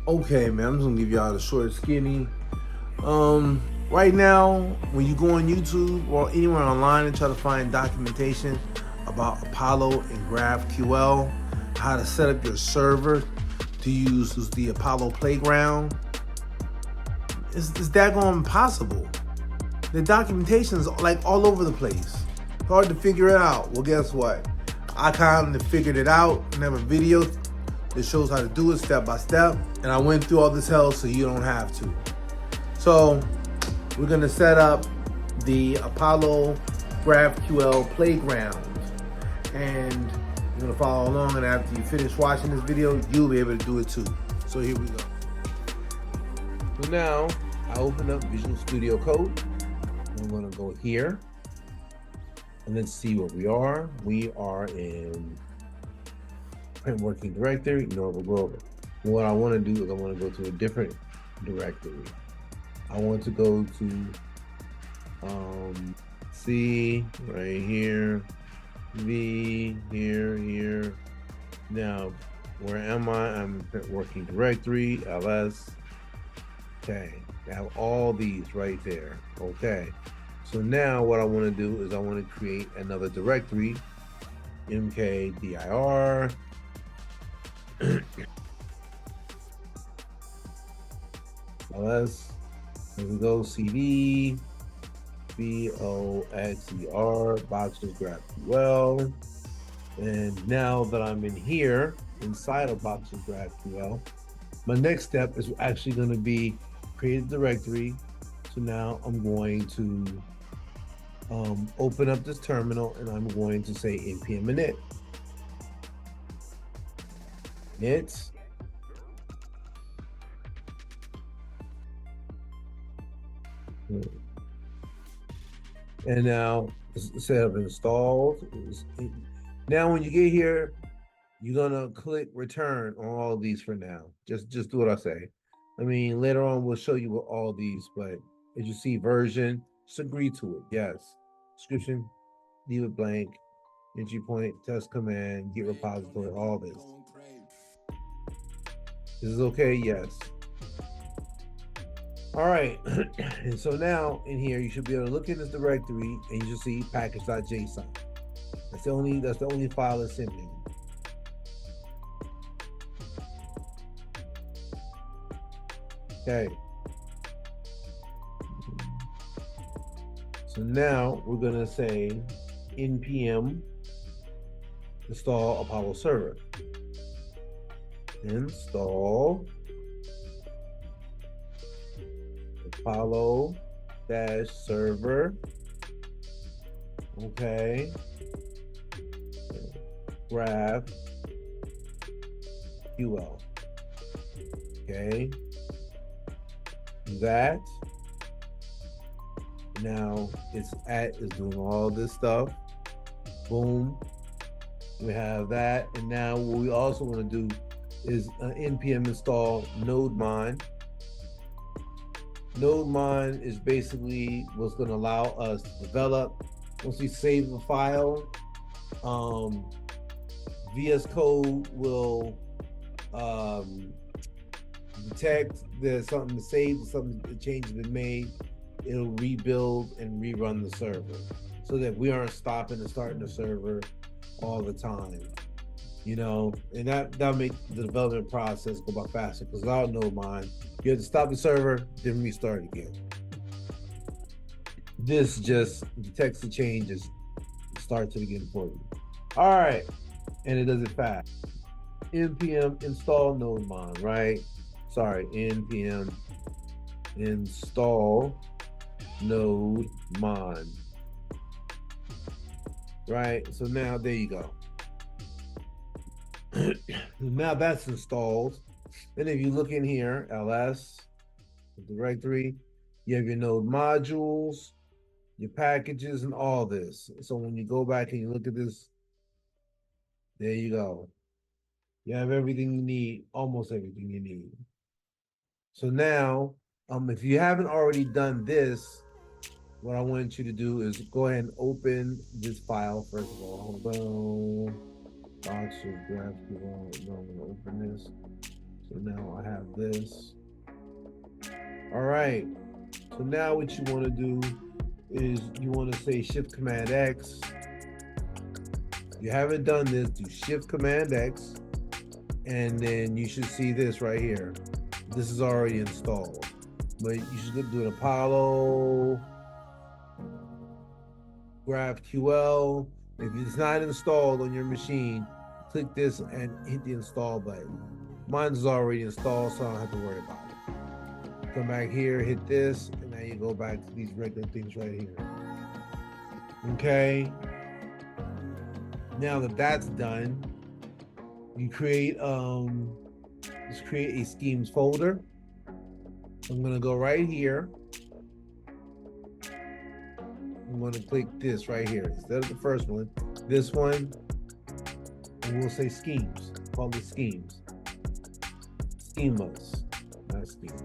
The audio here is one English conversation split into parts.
Okay, man, I'm just gonna give y'all the short skinny. Right now, when you go on YouTube or anywhere online and try to find documentation about Apollo and GraphQL, how to set up your server to use the Apollo playground, it's daggone impossible. The documentation's like all over the place. Hard to figure it out. Well, guess what? I kind of figured it out and have a video that shows how to do it step by step. And I went through all this hell so you don't have to. So we're gonna set up the Apollo GraphQL playground. And you're gonna follow along, and after you finish watching this video, you'll be able to do it too. So here we go. So now I open up Visual Studio Code. I'm gonna go here and let's see where we are. We are in print working directory, Norbert. What I want to do is I want to go to a different directory. I want to go to C right here, V here. Now, where am I? I'm in print working directory, ls. Okay, I have all these right there. Okay, so now what I want to do is I want to create another directory, mkdir. ls, here we go, cd, boxer, boxes GraphQL. And now that I'm in here, inside of boxes GraphQL, my next step is actually going to be create a directory. So now I'm going to open up this terminal and I'm going to say npm init. And now set up installed. Now when you get here, you're gonna click return on all of these for now. Just do what I say. I mean, later on we'll show you what all these, but as you see, version, just agree to it. Yes. Description, leave it blank. Entry point, test command, get repository, all this. This is okay? Yes. All right. And so now in here, you should be able to look in this directory and you should see package.json. That's the only file that's in there. Okay. So now we're gonna say npm install Apollo server. Install Apollo -server. Okay. GraphQL. Okay. That now it's is doing all this stuff. Boom. We have that, and now what we also want to do is npm install nodemon. Nodemon is basically what's going to allow us to develop. Once we save the file, VS Code will detect there's something saved, a change has been made. It'll rebuild and rerun the server so that we aren't stopping and starting the server all the time, you know, and that'll make the development process go by faster, because without Nodemon, you have to stop the server, then restart again. This just detects the changes, starts it again for you. All right, and it does it fast. npm install nodemon, right? Sorry, npm install nodemon. Right, so now there you go. Now that's installed. Then if you look in here, ls, directory, you have your node modules, your packages, and all this. So when you go back and you look at this, there you go. You have everything you need, almost everything you need. So now, if you haven't already done this, what I want you to do is go ahead and open this file first of all. Hold on. Box of GraphQL. I'm gonna open this. So now I have this. All right. So now what you want to do is you want to say Shift Command X. If you haven't done this, do Shift Command X, and then you should see this right here. This is already installed, but you should do an Apollo GraphQL. If it's not installed on your machine, click this and hit the install button. Mine is already installed, so I don't have to worry about it. Come back here, hit this, and now you go back to these regular things right here. Okay. Now that that's done, you create just create a schemes folder. I'm gonna go right here. I'm gonna click this right here instead of the first one. This one, and we'll say schemes. Call it schemes. Schemas, not schemes.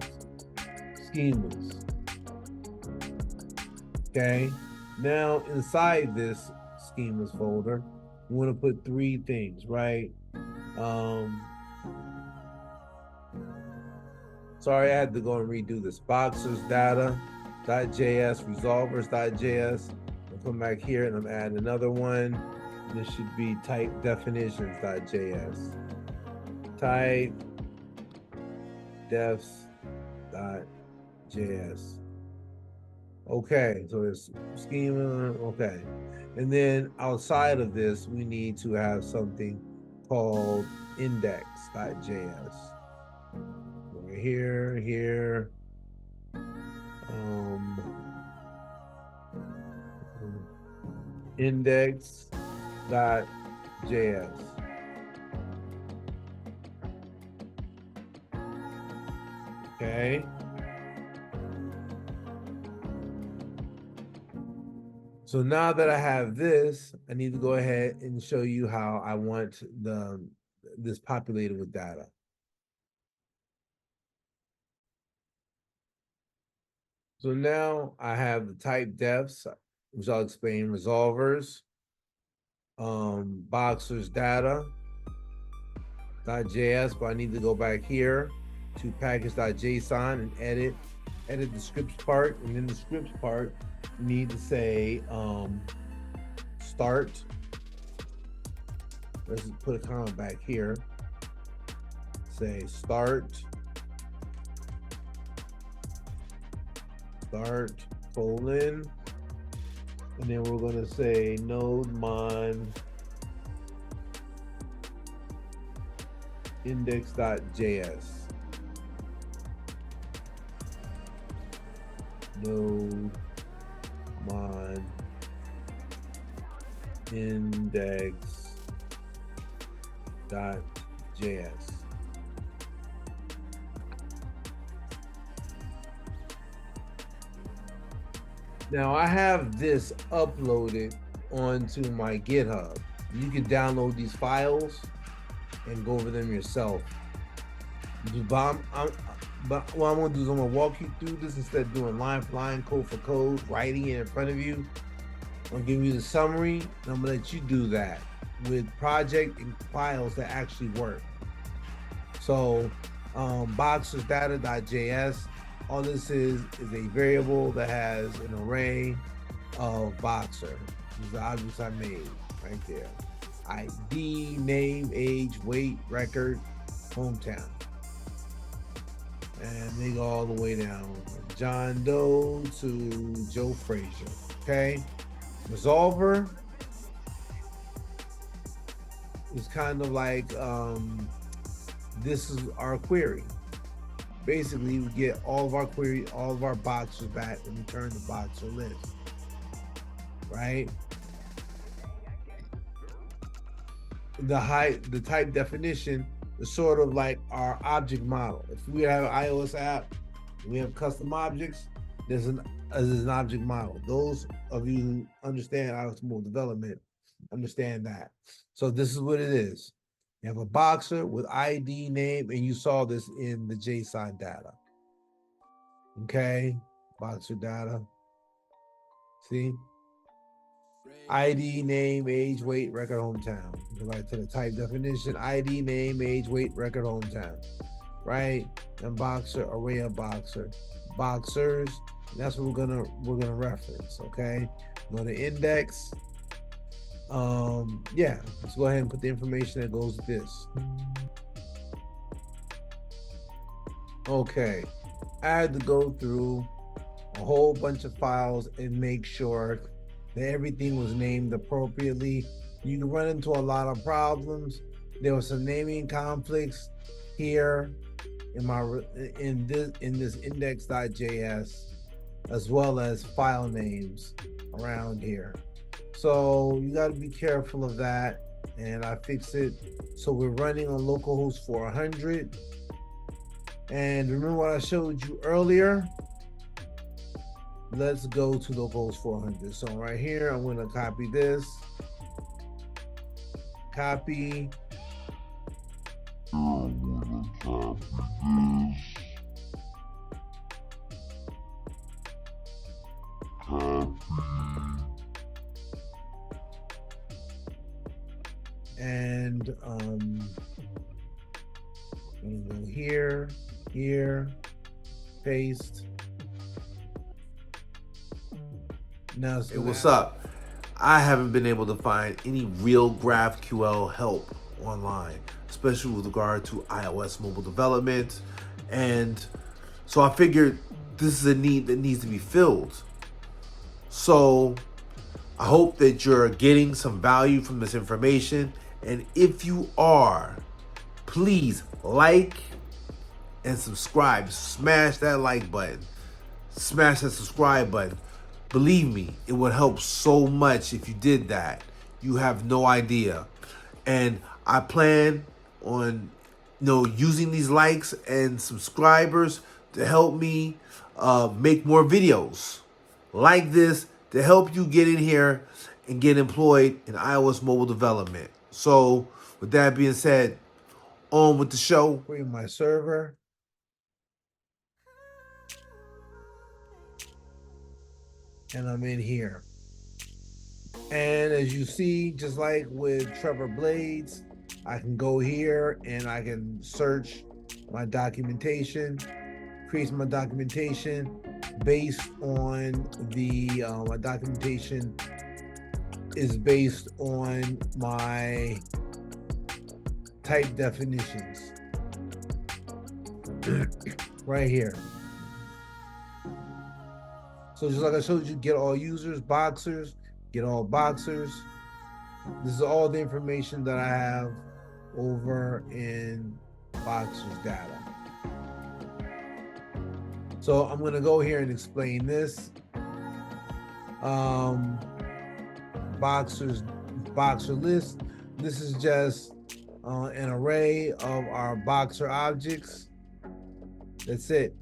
Schemas. Okay. Now inside this schemas folder, we want to put three things, right? Sorry, I had to go and redo this. Boxers data.js, resolvers.js. I'll come back here and I'm adding another one. This should be type definitions.js. Type defs.js. Okay, so it's schema, okay. And then outside of this, we need to have something called index.js. Over here, index.js. Okay. So now that I have this, I need to go ahead and show you how I want this populated with data. So now I have the type defs, which I'll explain, resolvers, boxers data.js, but I need to go back here to package.json and edit the scripts part, and in the scripts part, you need to say start. Let's put a comma back here. Say start colon, and then we're going to say nodemon index.js. Nodemon index.js. Now I have this uploaded onto my GitHub. You can download these files and go over them yourself. But what I'm gonna do is I'm gonna walk you through this instead of doing line for line, code for code, writing it in front of you. I'm gonna give you the summary, and I'm gonna let you do that with project and files that actually work. So boxers data.js, all this is a variable that has an array of boxer. These are the objects I made right there. ID, name, age, weight, record, hometown. And they go all the way down. John Doe to Joe Frazier. Okay. Resolver is kind of like this is our query. Basically, we get all of our query, all of our boxers back, and return the boxer list. Right? The type definition is sort of like our object model. If we have an iOS app, we have custom objects, there's an object model. Those of you who understand iOS mobile development understand that. So this is what it is. You have a boxer with ID, name, and you saw this in the JSON data. Okay, boxer data. See? ID, name, age, weight, record, hometown. Go back to the type definition. ID, name, age, weight, record, hometown. right? And boxer, array of boxers. And that's what we're gonna reference. Okay, go to index. Yeah, let's go ahead and put the information that goes with this. Okay, I had to go through a whole bunch of files and make sure that everything was named appropriately. You can run into a lot of problems. There were some naming conflicts here in this index.js, as well as file names around here. So you got to be careful of that, and I fixed it. So we're running on localhost 400. And remember what I showed you earlier? Let's go to localhost 400. So right here, I'm going to copy this. Copy. And I'm going to go here, paste. Now, hey, what's up? I haven't been able to find any real GraphQL help online, especially with regard to iOS mobile development. And so I figured this is a need that needs to be filled. So I hope that you're getting some value from this information. And if you are, please like and subscribe. Smash that like button. Smash that subscribe button. Believe me, it would help so much if you did that. You have no idea. And I plan on using these likes and subscribers to help me make more videos like this to help you get in here and get employed in iOS mobile development. So with that being said, on with the show. Bring my server. And I'm in here. And as you see, just like with Trevor Blades, I can go here and I can search my documentation, create my documentation based on the, my documentation is based on my type definitions right here. So just like I showed you, get all users, boxers, get all boxers. This is all the information that I have over in boxers data. So I'm gonna go here and explain this. Boxer list. This is just an array of our boxer objects. That's it.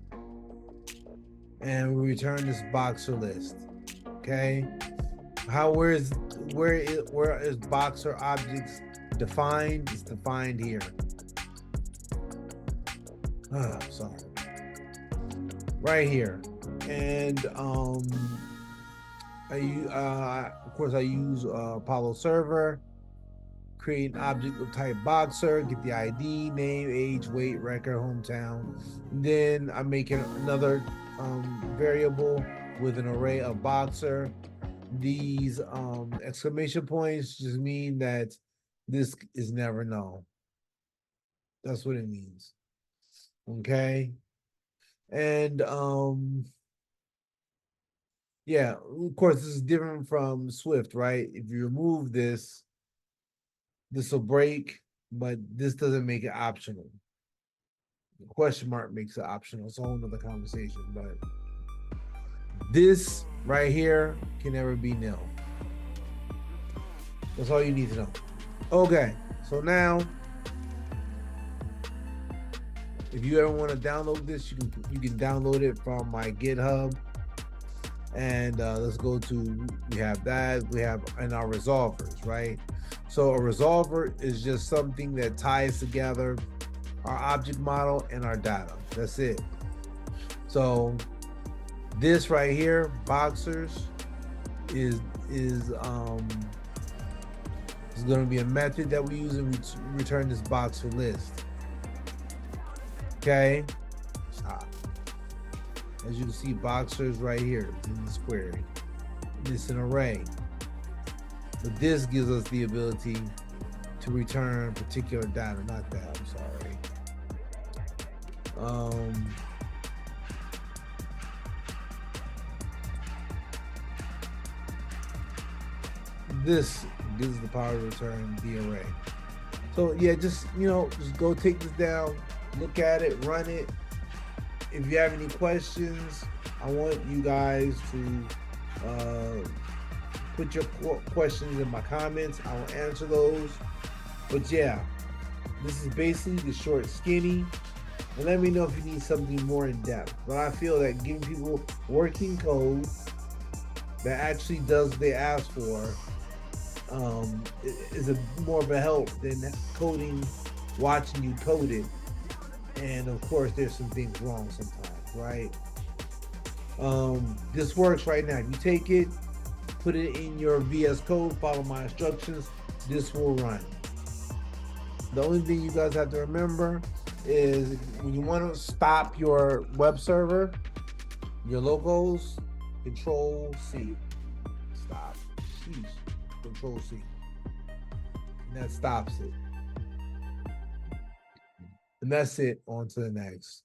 And we return this boxer list. Okay. Where is boxer objects defined? It's defined here. Sorry. Right here. And of course I use Apollo server. Create an object of type boxer, get the ID, name, age, weight, record, hometown. Then I'm making another variable with an array of boxer. These exclamation points just mean that this is never null. That's what it means. Okay. And yeah, of course this is different from Swift, right? If you remove this, this will break, but this doesn't make it optional. The question mark makes it optional. It's a whole nother conversation, but this right here can never be nil. That's all you need to know. Okay, so now, if you ever want to download this, you can download it from my GitHub. And let's go to, we have that, we have in our resolvers, right? So a resolver is just something that ties together our object model and our data. That's it. So this right here, boxers, is going to be a method that we use and we return this boxer list. Okay, stop. As you can see, boxers right here in this query. It's an array, but this gives us the ability to return particular data. Not that. I'm sorry. This gives the power to return the array. So yeah, just just go take this down, look at it, run it. If you have any questions, I want you guys to put your questions in my comments. I will answer those. But yeah, this is basically the short skinny. And let me know if you need something more in depth. But I feel that giving people working code that actually does what they ask for is more of a help than coding, watching you code it. And of course, there's some things wrong sometimes, right? This works right now. You take it, put it in your VS Code, follow my instructions, this will run. The only thing you guys have to remember is when you want to stop your web server, your locals, Control C. Stop. Sheesh. Control C. And that stops it. And that's it. On to the next.